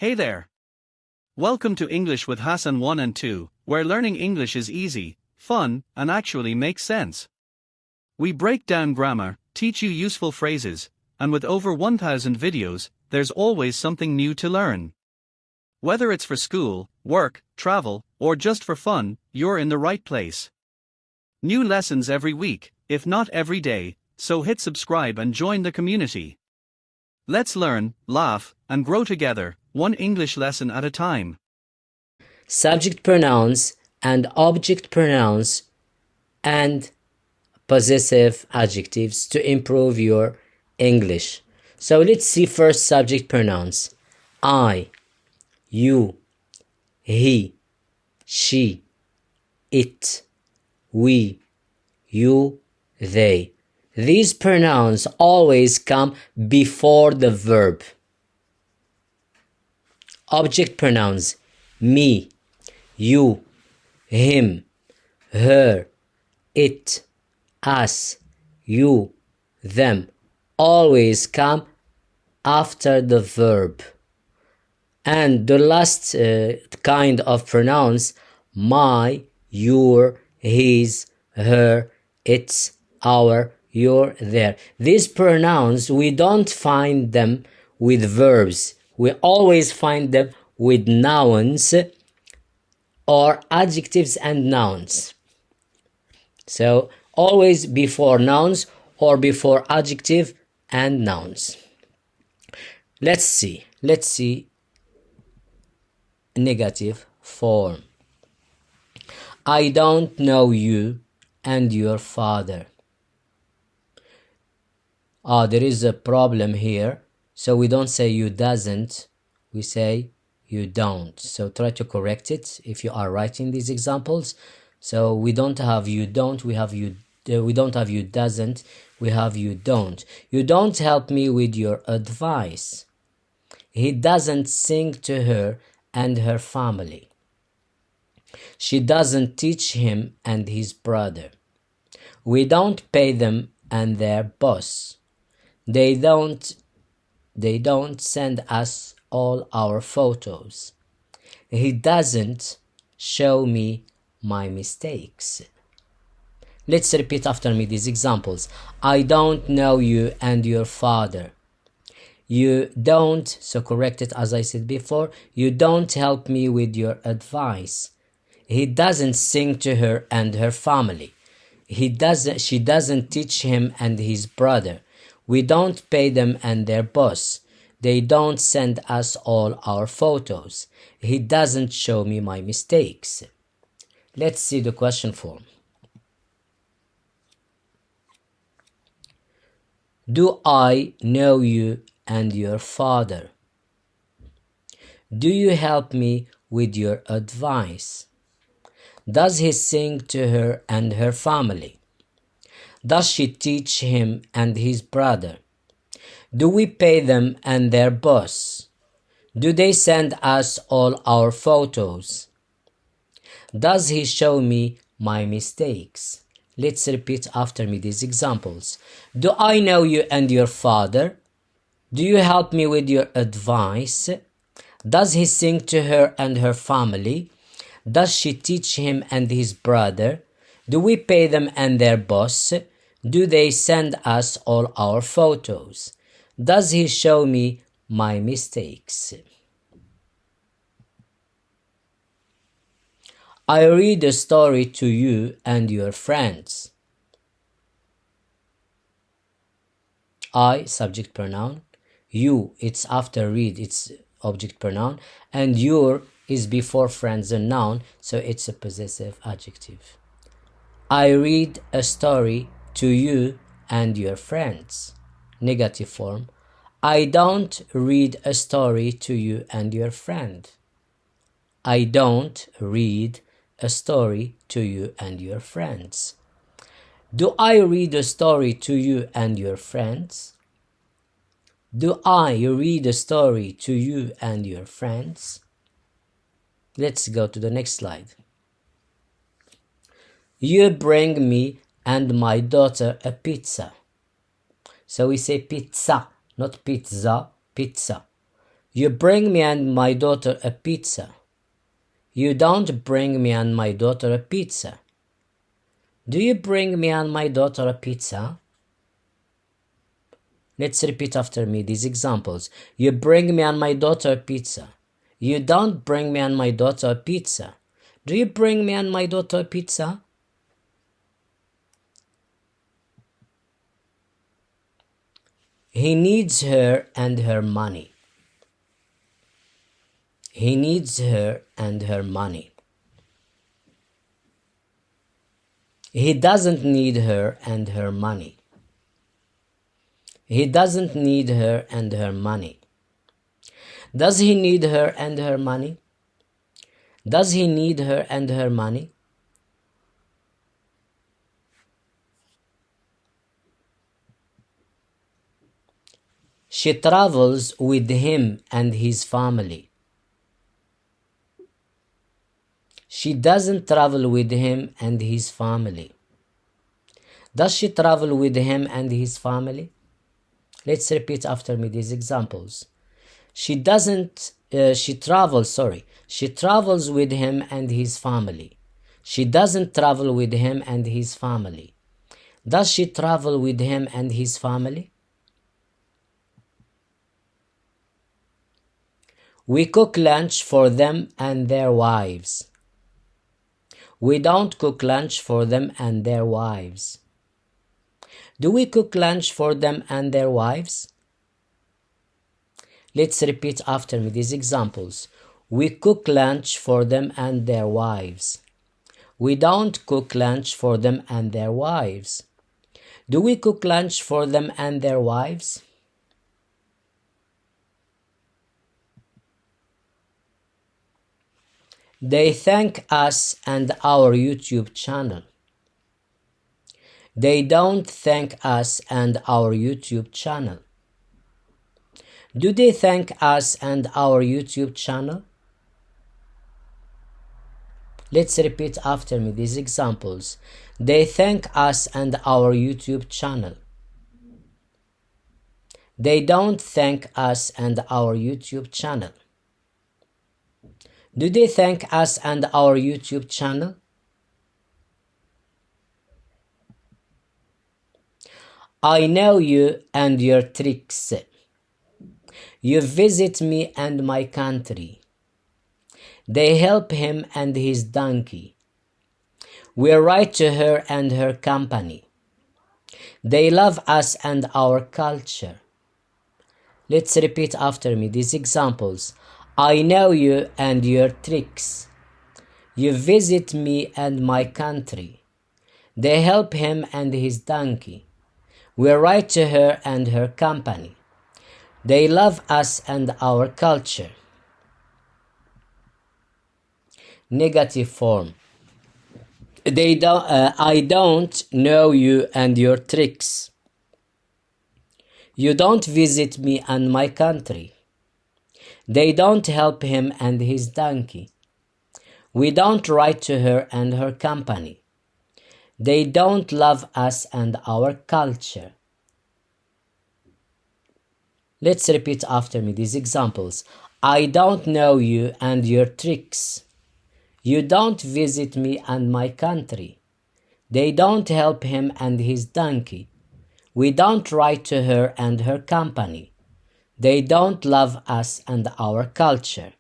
Hey there! Welcome to English with Hassan 1 and 2, where learning English is easy, fun, and actually makes sense. We break down grammar, teach you useful phrases, and with over 1,000 videos, there's always something new to learn. Whether it's for school, work, travel, or just for fun, you're in the right place. New lessons every week, if not every day, so hit subscribe and join the community. Let's learn, laugh, and grow together, one English lesson at a time. Subject pronouns and object pronouns and possessive adjectives to improve your English. So let's see first subject pronouns. I, you, he, she, it, we, you, they. These pronouns always come before the verb. Object pronouns: me, you, him, her, it, us, you, them, always come after the verb. And the last kind of pronouns: my, your, his, her, its, our, your, their. These pronouns, we don't find them with verbs. We always find them with nouns or adjectives and nouns. So always before nouns or before adjective and nouns. Let's see negative form. I don't know you and your father. There is a problem here. So we don't say you doesn't, we say you don't. So try to correct it if you are writing these examples. So we don't have you don't, we have you. We don't have you doesn't, we have you don't. You don't help me with your advice. He doesn't sing to her and her family. She doesn't teach him and his brother. We don't pay them and their boss. They don't send us all our photos. He doesn't show me my mistakes. Let's repeat after me these examples. I don't know you and your father. You don't, so correct it as I said before, you don't help me with your advice. He doesn't sing to her and her family. She doesn't teach him and his brother. We don't pay them and their boss. They don't send us all our photos. He doesn't show me my mistakes. Let's see the question form. Do I know you and your father? Do you help me with your advice? Does he sing to her and her family? Does she teach him and his brother? Do we pay them and their boss? Do they send us all our photos? Does he show me my mistakes? Let's repeat after me these examples. Do I know you and your father? Do you help me with your advice? Does he sing to her and her family? Does she teach him and his brother? Do we pay them and their boss? Do they send us all our photos? Does he show me my mistakes? I read a story to you and your friends. I, subject pronoun. You, it's after read, it's object pronoun. And your is before friends and noun, so it's a possessive adjective. I read a story to you and your friends. Negative form. I don't read a story to you and your friend. I don't read a story to you and your friends. Do I read a story to you and your friends? Do I read a story to you and your friends? Let's go to the next slide. You bring me and my daughter a pizza. So we say pizza, not pizza, pizza. You bring me and my daughter a pizza. You don't bring me and my daughter a pizza. Do you bring me and my daughter a pizza? Let's repeat after me these examples. You bring me and my daughter a pizza. You don't bring me and my daughter a pizza. Do you bring me and my daughter a pizza? He needs her and her money. He needs her and her money. He doesn't need her and her money. He doesn't need her and her money. Does he need her and her money? Does he need her and her money? She travels with him and his family. She doesn't travel with him and his family. Does she travel with him and his family? Let's repeat after me these examples. She travels with him and his family. She doesn't travel with him and his family. Does she travel with him and his family? We cook lunch for them and their wives. We don't cook lunch for them and their wives. Do we cook lunch for them and their wives? Let's repeat after me these examples. We cook lunch for them and their wives. We don't cook lunch for them and their wives. Do we cook lunch for them and their wives? They thank us and our YouTube channel. They don't thank us and our YouTube channel. Do they thank us and our YouTube channel? Let's repeat after me these examples. They thank us and our YouTube channel. They don't thank us and our YouTube channel. Do they thank us and our YouTube channel? I know you and your tricks. You visit me and my country. They help him and his donkey. We write to her and her company. They love us and our culture. Let's repeat after me these examples. I know you and your tricks. You visit me and my country. They help him and his donkey. We write to her and her company. They love us and our culture. Negative form. I don't know you and your tricks. You don't visit me and my country. They don't help him and his donkey. We don't write to her and her company. They don't love us and our culture. Let's repeat after me these examples. I don't know you and your tricks. You don't visit me and my country. They don't help him and his donkey. We don't write to her and her company. They don't love us and our culture.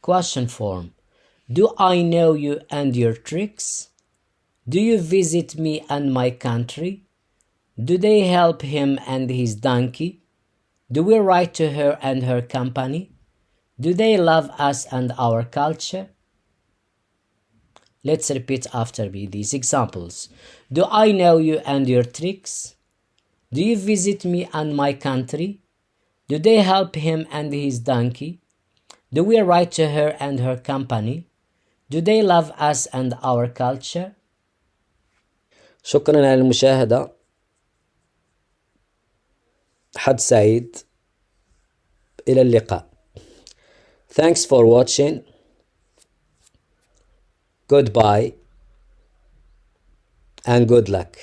Question form. Do I know you and your tricks? Do you visit me and my country? Do they help him and his donkey? Do we write to her and her company? Do they love us and our culture? Let's repeat after me these examples. Do I know you and your tricks? Do you visit me and my country? Do they help him and his donkey? Do we write to her and her company? Do they love us and our culture? شكرا على المشاهدة. حد سعيد. إلى اللقاء. Thanks for watching. Goodbye and good luck.